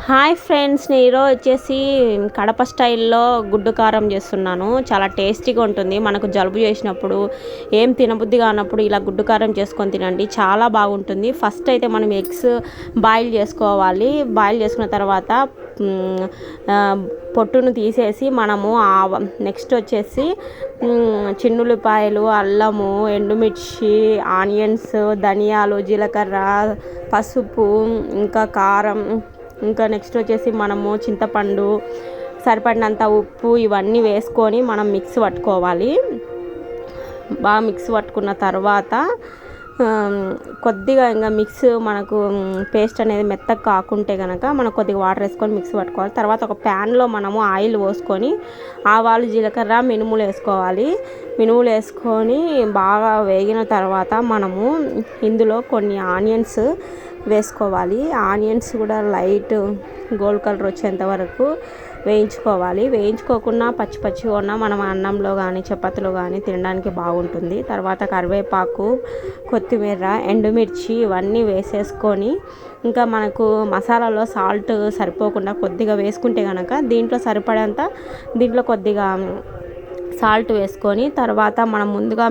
Hi friends, నేను ఈరోజు వచ్చేసి కడప స్టైల్లో గుడ్డు కారం చేస్తున్నాను. చాలా టేస్టీగా ఉంటుంది. మనకు జలుబు చేసినప్పుడు, ఏం తినబుద్ధి కానప్పుడు ఇలా గుడ్డు కారం చేసుకొని తినండి, చాలా బాగుంటుంది. ఫస్ట్ అయితే మనం ఎగ్స్ బాయిల్ చేసుకోవాలి. బాయిల్ చేసుకున్న తర్వాత పొట్టును తీసేసి మనము నెక్స్ట్ వచ్చేసి చిన్నులపాయలు, అల్లము, ఎండుమిర్చి, ఆనియన్స్, ధనియాలు, జీలకర్ర, పసుపు, ఇంకా కారం, ఇంకా నెక్స్ట్ వచ్చేసి మనము చింతపండు, సరిపడినంత ఉప్పు ఇవన్నీ వేసుకొని మనం మిక్స్ పట్టుకోవాలి. బాగా మిక్స్ పట్టుకున్న తర్వాత కొద్దిగా ఇంకా మిక్స్ మనకు పేస్ట్ అనేది మెత్తగా కాకుంటే కనుక మనం కొద్దిగా వాటర్ వేసుకొని మిక్స్ పట్టుకోవాలి. తర్వాత ఒక ప్యాన్లో మనము ఆయిల్ పోసుకొని ఆవాలు, జీలకర్ర, మినుములు వేసుకోవాలి. మినుములు వేసుకొని బాగా వేగిన తర్వాత మనము ఇందులో కొన్ని ఆనియన్స్ వేసుకోవాలి. ఆనియన్స్ కూడా లైట్ గోల్డ్ కలర్ వచ్చేంత వరకు వేయించుకోవాలి. వేయించుకోకుండా పచ్చి పచ్చిగా ఉన్న మనం అన్నంలో కానీ చపాతీలో కానీ తినడానికి బాగుంటుంది. తర్వాత కరివేపాకు, కొత్తిమీర, ఎండుమిర్చి ఇవన్నీ వేసేసుకొని ఇంకా మనకు మసాలాలో సాల్ట్ సరిపోకుండా కొద్దిగా వేసుకుంటే కనుక దీంట్లో కొద్దిగా సాల్ట్ వేసుకొని తర్వాత మనం ముందుగా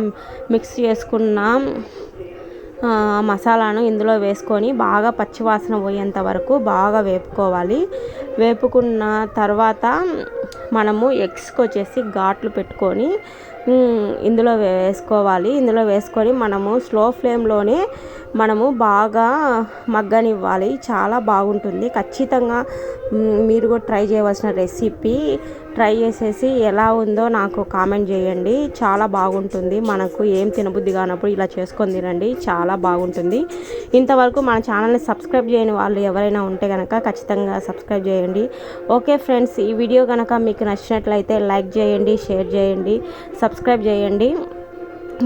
మిక్స్ చేసుకున్న మసాలాను ఇందులో వేసుకొని బాగా పచ్చివాసన పోయేంత వరకు బాగా వేపుకోవాలి. వేపుకున్న తర్వాత మనము ఎగ్స్కి వచ్చేసి ఘాట్లు పెట్టుకొని ఇందులో వేసుకోవాలి. ఇందులో వేసుకొని మనము స్లో ఫ్లేమ్లోనే మనము బాగా మగ్గనివ్వాలి. చాలా బాగుంటుంది. ఖచ్చితంగా మీరు కూడా ట్రై చేయవలసిన రెసిపీ. ట్రై చేసేసి ఎలా ఉందో నాకు కామెంట్ చేయండి. చాలా బాగుంటుంది. మనకు ఏం తినబుద్ధి కానప్పుడు ఇలా చేసుకొని తినండి, చాలా బాగుంటుంది. ఇంతవరకు మన ఛానల్ని సబ్స్క్రైబ్ చేయని వాళ్ళు ఎవరైనా ఉంటే కనుక ఖచ్చితంగా సబ్స్క్రైబ్ చేయండి. ఓకే ఫ్రెండ్స్, ఈ వీడియో కనుక మీకు నచ్చినట్లయితే లైక్ చేయండి, షేర్ చేయండి, సబ్స్క్రైబ్ చేయండి.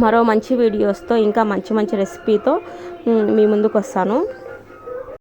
మరో మంచి వీడియోస్తో ఇంకా మంచి రెసిపీతో మీ ముందుకు వస్తాను.